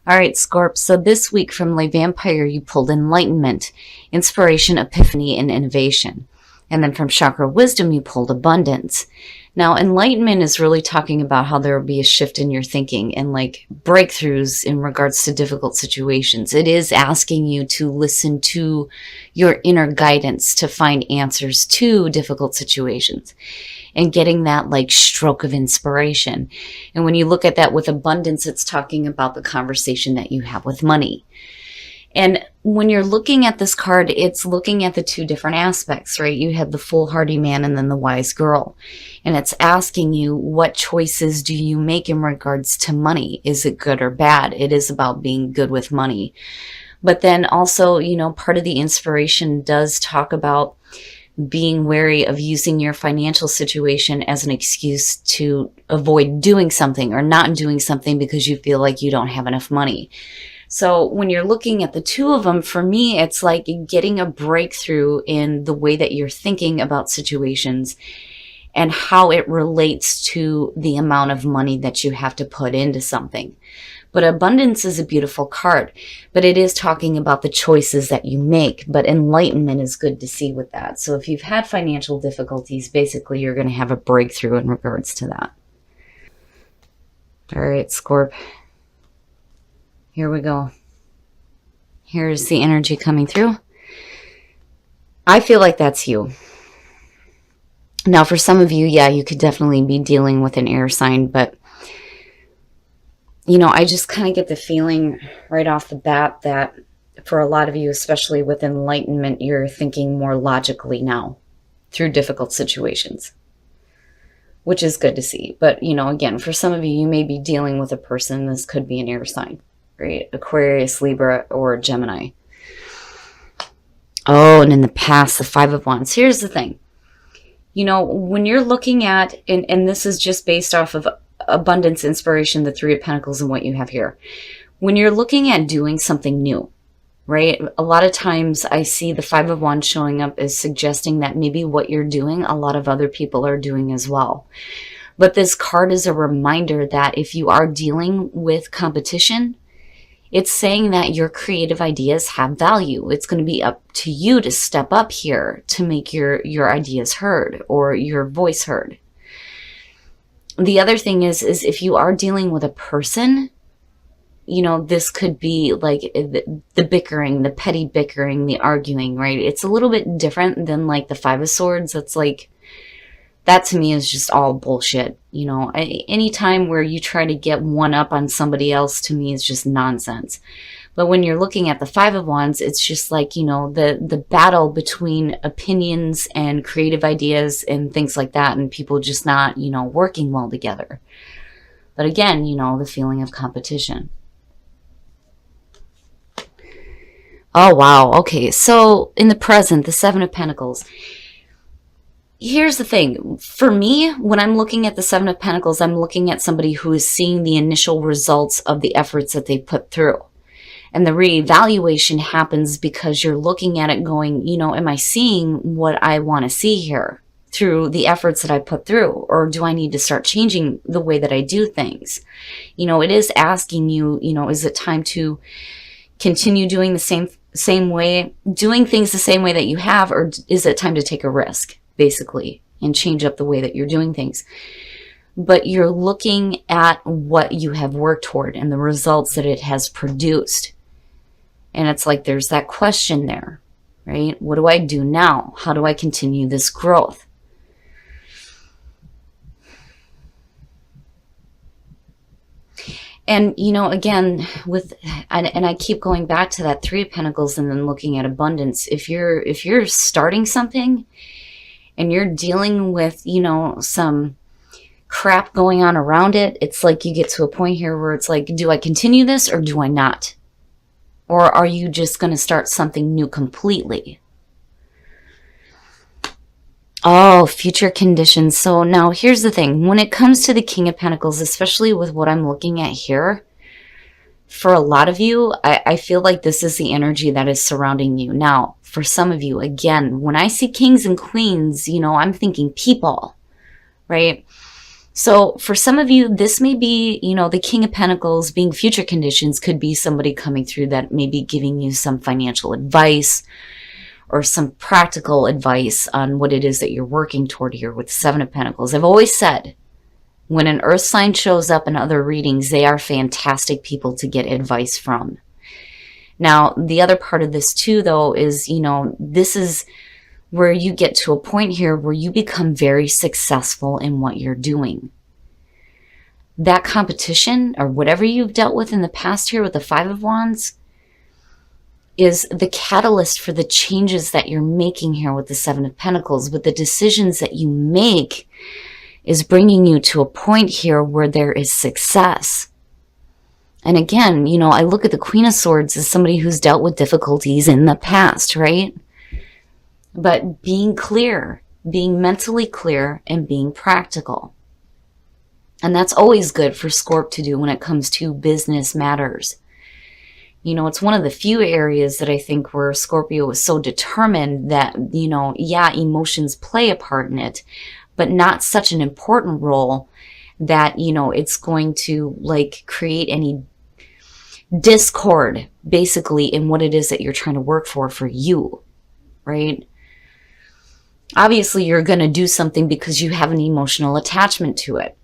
All right, Scorp. So this week from Le Vampire, you pulled Enlightenment, Inspiration, Epiphany, and Innovation. And then from Chakra Wisdom, you pulled Abundance. Now, Enlightenment is really talking about how there will be a shift in your thinking and like breakthroughs in regards to difficult situations. It is asking you to listen to your inner guidance to find answers to difficult situations and getting that like stroke of inspiration. And when you look at that with abundance, it's talking about the conversation that you have with money. And when you're looking at this card, it's looking at the two different aspects, right? You have the foolhardy man and then the wise girl. And it's asking you, what choices do you make in regards to money? Is it good or bad? It is about being good with money. But then also, part of the inspiration does talk about being wary of using your financial situation as an excuse to avoid doing something or not doing something because you feel like you don't have enough money. So when you're looking at the two of them, for me, it's like getting a breakthrough in the way that you're thinking about situations and how it relates to the amount of money that you have to put into something. But abundance is a beautiful card, but it is talking about the choices that you make. But enlightenment is good to see with that. So if you've had financial difficulties, basically you're going to have a breakthrough in regards to that. All right, Scorp. Here we go. Here's the energy coming through. I feel like that's you. Now, for some of you, yeah, you could definitely be dealing with an air sign, but I just kind of get the feeling right off the bat that for a lot of you, especially with enlightenment, you're thinking more logically now through difficult situations, which is good to see. But, again, for some of you, you may be dealing with a person. This could be an air sign, right? Aquarius, Libra, or Gemini. Oh, and in the past, the Five of Wands. Here's the thing. When you're looking at, and this is just based off of abundance, inspiration, the Three of Pentacles, and what you have here. When you're looking at doing something new, right? A lot of times I see the Five of Wands showing up as suggesting that maybe what you're doing, a lot of other people are doing as well. But this card is a reminder that if you are dealing with competition, it's saying that your creative ideas have value. It's going to be up to you to step up here to make your ideas heard or your voice heard. The other thing is if you are dealing with a person, this could be like the bickering, the petty bickering, the arguing, right? It's a little bit different than like the Five of Swords. That's like, that to me is just all bullshit. Any time where you try to get one up on somebody else, to me is just nonsense. But when you're looking at the Five of Wands, it's just like, the battle between opinions and creative ideas and things like that, and people just not, working well together. But again, the feeling of competition. Oh, wow. Okay. So in the present, the Seven of Pentacles. Here's the thing. For me, when I'm looking at the Seven of Pentacles, I'm looking at somebody who is seeing the initial results of the efforts that they put through. And the reevaluation happens because you're looking at it going, am I seeing what I want to see here through the efforts that I put through? Or do I need to start changing the way that I do things? It is asking you, is it time to continue doing the same way, doing things the same way that you have, or is it time to take a risk, basically, and change up the way that you're doing things? But you're looking at what you have worked toward and the results that it has produced. And it's like there's that question there, right? What do I do now? How do I continue this growth? And, again, and I keep going back to that Three of Pentacles and then looking at abundance. If you're starting something and you're dealing with, some crap going on around it, it's like you get to a point here where it's like, do I continue this or do I not? Or are you just going to start something new completely? Oh, future conditions. So now here's the thing. When it comes to the King of Pentacles, especially with what I'm looking at here, for a lot of you, I feel like this is the energy that is surrounding you. Now, for some of you, again, when I see kings and queens, I'm thinking people, right? So for some of you, this may be, the King of Pentacles being future conditions could be somebody coming through that may be giving you some financial advice or some practical advice on what it is that you're working toward here with the Seven of Pentacles. I've always said, when an earth sign shows up in other readings, they are fantastic people to get advice from. Now, the other part of this too, though, is, this is where you get to a point here where you become very successful in what you're doing. That competition or whatever you've dealt with in the past here with the Five of Wands is the catalyst for the changes that you're making here with the Seven of Pentacles. But the decisions that you make is bringing you to a point here where there is success. And again, I look at the Queen of Swords as somebody who's dealt with difficulties in the past, right? But being clear, being mentally clear, and being practical. And that's always good for Scorp to do when it comes to business matters. It's one of the few areas that I think where Scorpio is so determined that, yeah, emotions play a part in it, but not such an important role that, it's going to create any discord basically in what it is that you're trying to work for you, right? Obviously, you're going to do something because you have an emotional attachment to it.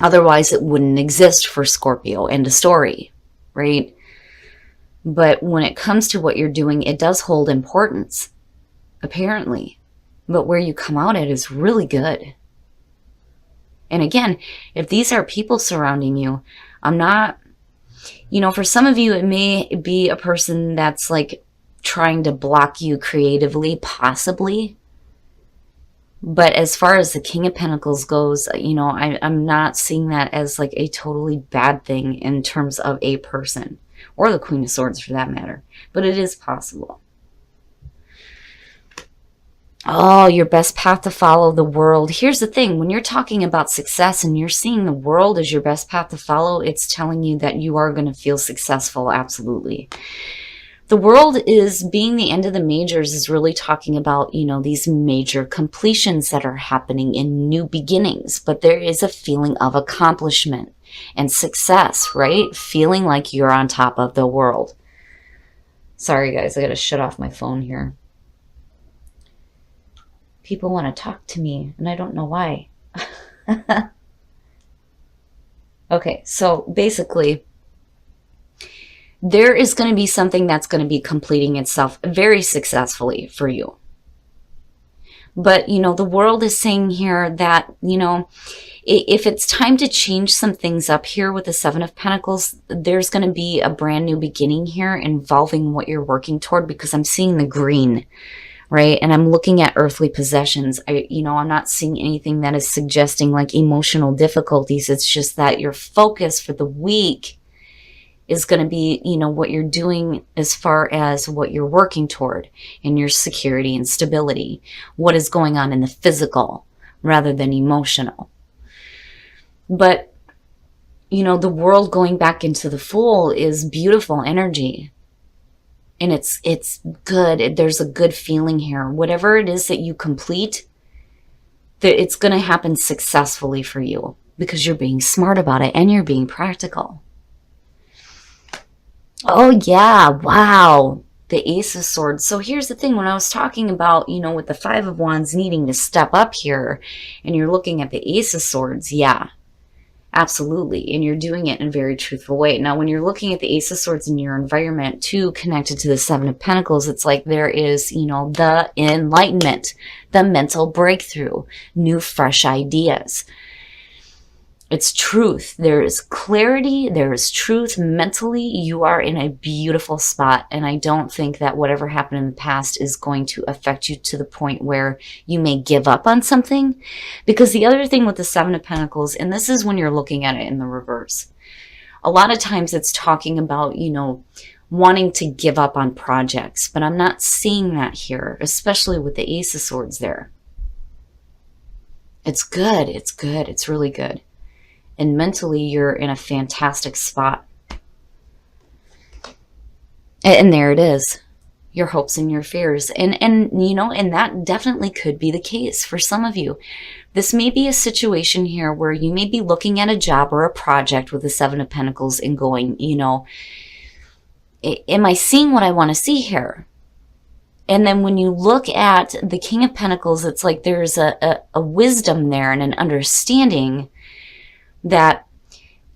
Otherwise, it wouldn't exist for Scorpio. End of story, right? But when it comes to what you're doing, it does hold importance, apparently. But where you come out at is really good. And again, if these are people surrounding you, I'm not, for some of you, it may be a person that's trying to block you creatively, possibly. But as far as the King of Pentacles goes, I'm not seeing that as a totally bad thing in terms of a person, or the Queen of Swords for that matter. But it is possible. Oh, your best path to follow, the world. Here's the thing. When you're talking about success and you're seeing the world as your best path to follow, it's telling you that you are going to feel successful. Absolutely. The world is being the end of the majors is really talking about, these major completions that are happening in new beginnings. But there is a feeling of accomplishment and success, right? Feeling like you're on top of the world. Sorry, guys. I got to shut off my phone here. People want to talk to me, and I don't know why. Okay, so basically, there is going to be something that's going to be completing itself very successfully for you. But, the world is saying here that, if it's time to change some things up here with the Seven of Pentacles, there's going to be a brand new beginning here involving what you're working toward, because I'm seeing the green, right? And I'm looking at earthly possessions. I'm not seeing anything that is suggesting emotional difficulties. It's just that your focus for the week is going to be, what you're doing as far as what you're working toward in your security and stability. What is going on in the physical rather than emotional. But, the world going back into the Fool is beautiful energy. And it's good. There's a good feeling here. Whatever it is that you complete, it's going to happen successfully for you because you're being smart about it and you're being practical. Oh, yeah. Wow. The Ace of Swords. So here's the thing. When I was talking about, with the Five of Wands needing to step up here, and you're looking at the Ace of Swords, yeah, absolutely. And you're doing it in a very truthful way. Now, when you're looking at the Ace of Swords in your environment, too, connected to the Seven of Pentacles, it's there is, the enlightenment, the mental breakthrough, new, fresh ideas. It's truth. There is clarity. There is truth. Mentally, you are in a beautiful spot. And I don't think that whatever happened in the past is going to affect you to the point where you may give up on something. Because the other thing with the Seven of Pentacles, and this is when you're looking at it in the reverse, a lot of times it's talking about, wanting to give up on projects. But I'm not seeing that here, especially with the Ace of Swords there. It's good. It's good. It's really good. And mentally, you're in a fantastic spot. And there it is. your hopes and your fears. And that definitely could be the case for some of you. This may be a situation here where you may be looking at a job or a project with the Seven of Pentacles and going, am I seeing what I want to see here? And then when you look at the King of Pentacles, it's like there's a wisdom there and an understanding that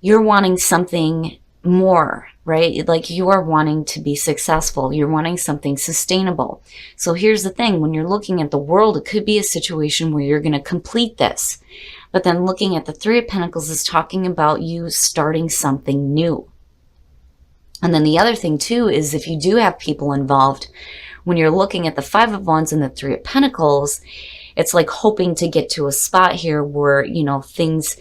you're wanting something more, right? Like you are wanting to be successful. You're wanting something sustainable. So here's the thing. When you're looking at the world, it could be a situation where you're going to complete this. But then looking at the Three of Pentacles is talking about you starting something new. And then the other thing too is if you do have people involved, when you're looking at the Five of Wands and the Three of Pentacles, it's like hoping to get to a spot here where, things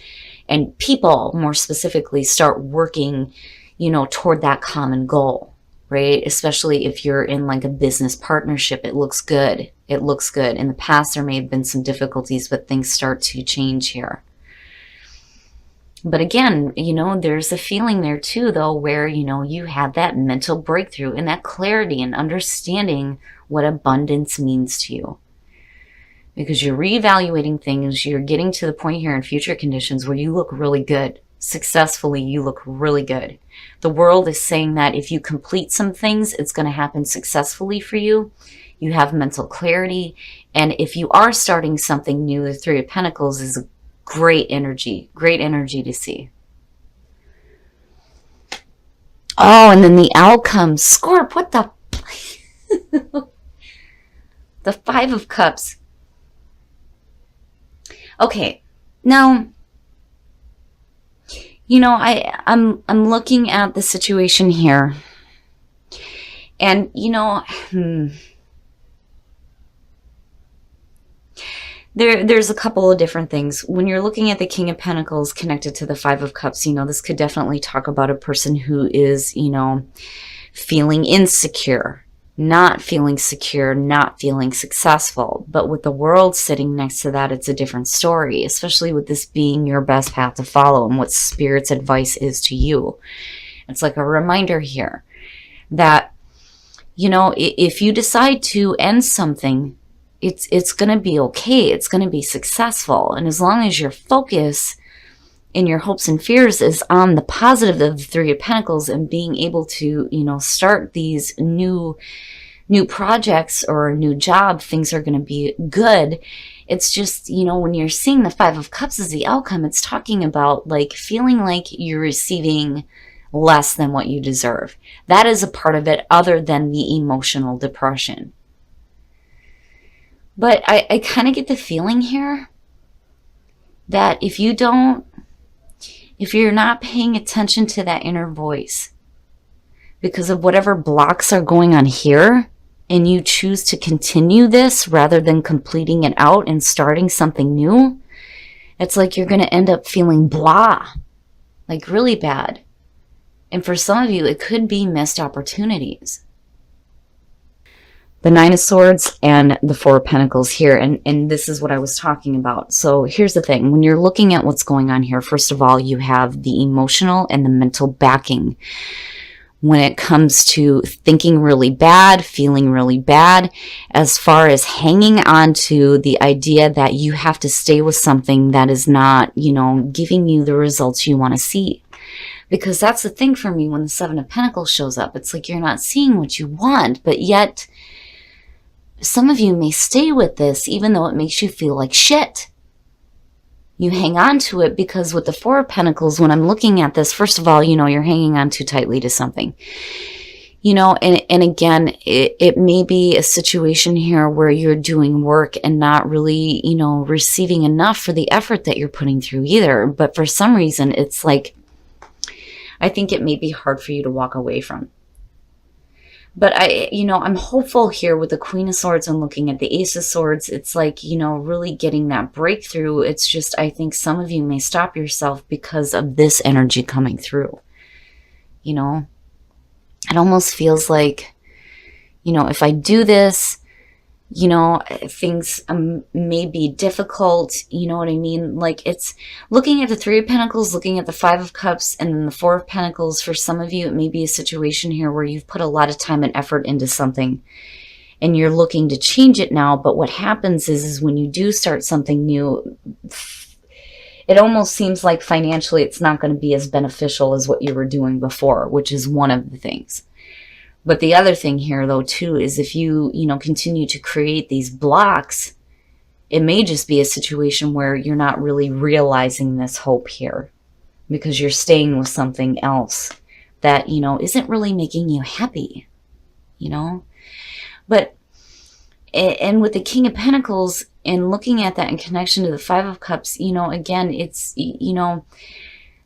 and people more specifically start working, toward that common goal, right? Especially if you're in like a business partnership, it looks good. It looks good. In the past, there may have been some difficulties, but things start to change here. But again, there's a feeling there too, though, where, you have that mental breakthrough and that clarity and understanding what abundance means to you. Because you're reevaluating things, you're getting to the point here in future conditions where you look really good. Successfully, you look really good. The world is saying that if you complete some things, it's going to happen successfully for you. You have mental clarity. And if you are starting something new, the Three of Pentacles is great energy to see. Oh, and then the outcome. Scorp, what the? The Five of Cups. Okay, now, I'm looking at the situation here. And, There's a couple of different things. When you're looking at the King of Pentacles connected to the Five of Cups, this could definitely talk about a person who is, feeling insecure, not feeling secure, not feeling successful. But with the World sitting next to that, it's a different story, especially with this being your best path to follow and what Spirit's advice is to you. It's like a reminder here that, if you decide to end something, it's going to be okay. It's going to be successful. And as long as your focus in your hopes and fears is on the positive of the Three of Pentacles and being able to, start these new projects or a new job, things are going to be good. It's just, when you're seeing the Five of Cups as the outcome, it's talking about like feeling like you're receiving less than what you deserve. That is a part of it other than the emotional depression. But I kind of get the feeling here that if you're not paying attention to that inner voice because of whatever blocks are going on here, and you choose to continue this rather than completing it out and starting something new, it's like you're going to end up feeling blah, like really bad. And for some of you, it could be missed opportunities. The Nine of Swords and the Four of Pentacles here. And this is what I was talking about. So here's the thing. When you're looking at what's going on here, first of all, you have the emotional and the mental backing. When it comes to thinking really bad, feeling really bad, as far as hanging on to the idea that you have to stay with something that is not, giving you the results you want to see. Because that's the thing for me when the Seven of Pentacles shows up. It's like you're not seeing what you want, but yet some of you may stay with this even though it makes you feel like shit. You hang on to it because with the Four of Pentacles, when I'm looking at this, first of all, you're hanging on too tightly to something. And again, it may be a situation here where you're doing work and not really, receiving enough for the effort that you're putting through either. But for some reason, it's like, I think it may be hard for you to walk away from. But I'm hopeful here with the Queen of Swords and looking at the Ace of Swords. It's like, really getting that breakthrough. It's just, I think some of you may stop yourself because of this energy coming through. It almost feels like, if I do this, you know, things may be difficult, you know what I mean? Like, it's looking at the Three of Pentacles, looking at the Five of Cups, and then the Four of Pentacles. For some of you, it may be a situation here where you've put a lot of time and effort into something and you're looking to change it now. But what happens is when you do start something new, it almost seems like financially it's not going to be as beneficial as what you were doing before, which is one of the things. But the other thing here, though, too, is if you continue to create these blocks, it may just be a situation where you're not really realizing this hope here because you're staying with something else that, isn't really making you happy, But, and with the King of Pentacles and looking at that in connection to the Five of Cups, again, it's,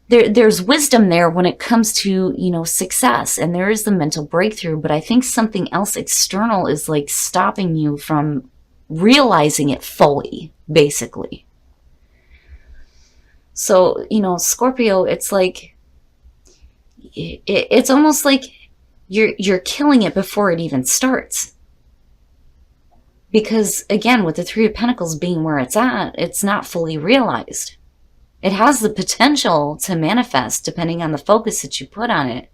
there's wisdom there when it comes to, success, and there is the mental breakthrough, but I think something else external is like stopping you from realizing it fully, basically. So, Scorpio, it's like, it's almost like you're killing it before it even starts. Because again, with the Three of Pentacles being where it's at, it's not fully realized. It has the potential to manifest depending on the focus that you put on it.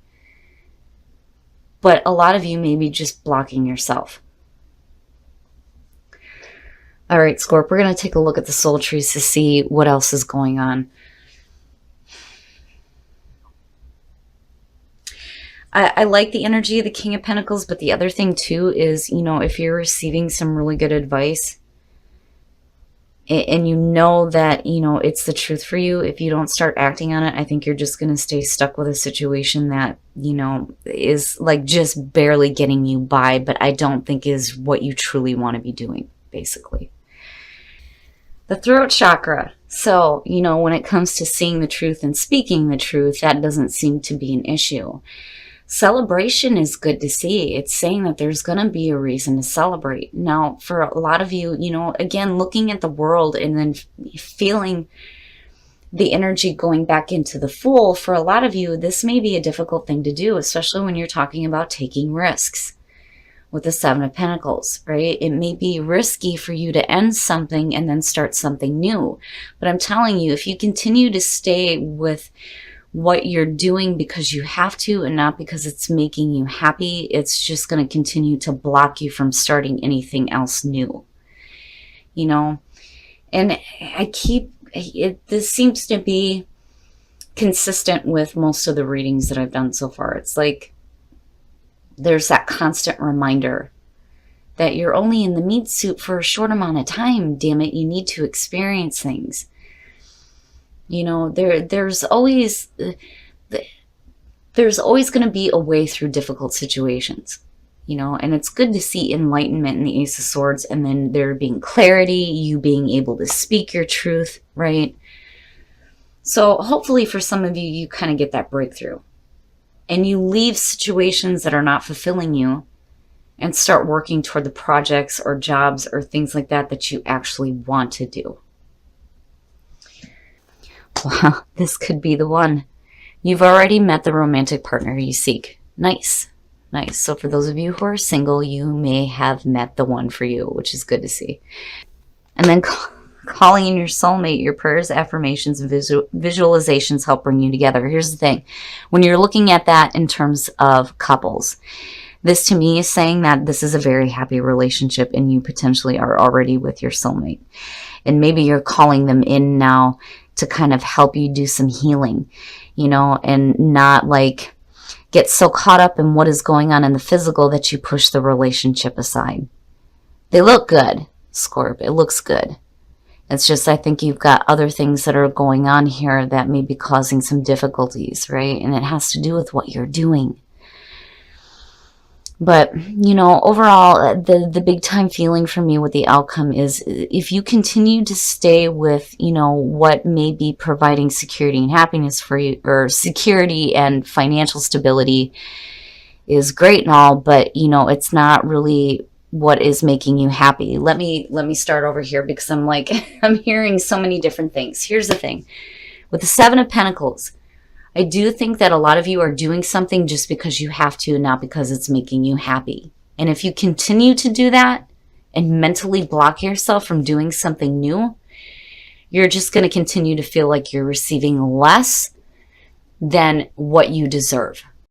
But a lot of you may be just blocking yourself. All right, Scorp, we're going to take a look at the soul trees to see what else is going on. I like the energy of the King of Pentacles, but the other thing too is, if you're receiving some really good advice, and that, it's the truth for you, if you don't start acting on it, I think you're just going to stay stuck with a situation that, is like just barely getting you by, but I don't think is what you truly want to be doing, basically. The throat chakra. So, when it comes to seeing the truth and speaking the truth, that doesn't seem to be an issue. Celebration is good to see. It's saying that there's going to be a reason to celebrate. Now, for a lot of you, again, looking at the world and then feeling the energy going back into the Fool, for a lot of you, this may be a difficult thing to do, especially when you're talking about taking risks with the Seven of Pentacles, right? It may be risky for you to end something and then start something new. But I'm telling you, if you continue to stay with what you're doing because you have to and not because it's making you happy, it's just going to continue to block you from starting anything else new. And this seems to be consistent with most of the readings that I've done so far. It's like there's that constant reminder that you're only in the meat suit for a short amount of time. Damn it, you need to experience things. There's always going to be a way through difficult situations, and it's good to see enlightenment in the Ace of Swords, and then there being clarity, you being able to speak your truth, right? So hopefully for some of you, you kind of get that breakthrough and you leave situations that are not fulfilling you and start working toward the projects or jobs or things like that you actually want to do. Wow, this could be the one. You've already met the romantic partner you seek. Nice, nice. So for those of you who are single, you may have met the one for you, which is good to see. And then calling in your soulmate, your prayers, affirmations, and visualizations help bring you together. Here's the thing. When you're looking at that in terms of couples, this to me is saying that this is a very happy relationship and you potentially are already with your soulmate. And maybe you're calling them in now to kind of help you do some healing, and not like get so caught up in what is going on in the physical that you push the relationship aside. They look good, Scorp. It looks good. It's just, I think you've got other things that are going on here that may be causing some difficulties, right? And it has to do with what you're doing. But, overall, the big time feeling for me with the outcome is if you continue to stay with, what may be providing security and happiness for you, or security and financial stability is great and all, but, it's not really what is making you happy. Let me start over here because I'm like, I'm hearing so many different things. Here's the thing. With the Seven of Pentacles, I do think that a lot of you are doing something just because you have to, not because it's making you happy. And if you continue to do that, and mentally block yourself from doing something new, you're just going to continue to feel like you're receiving less than what you deserve.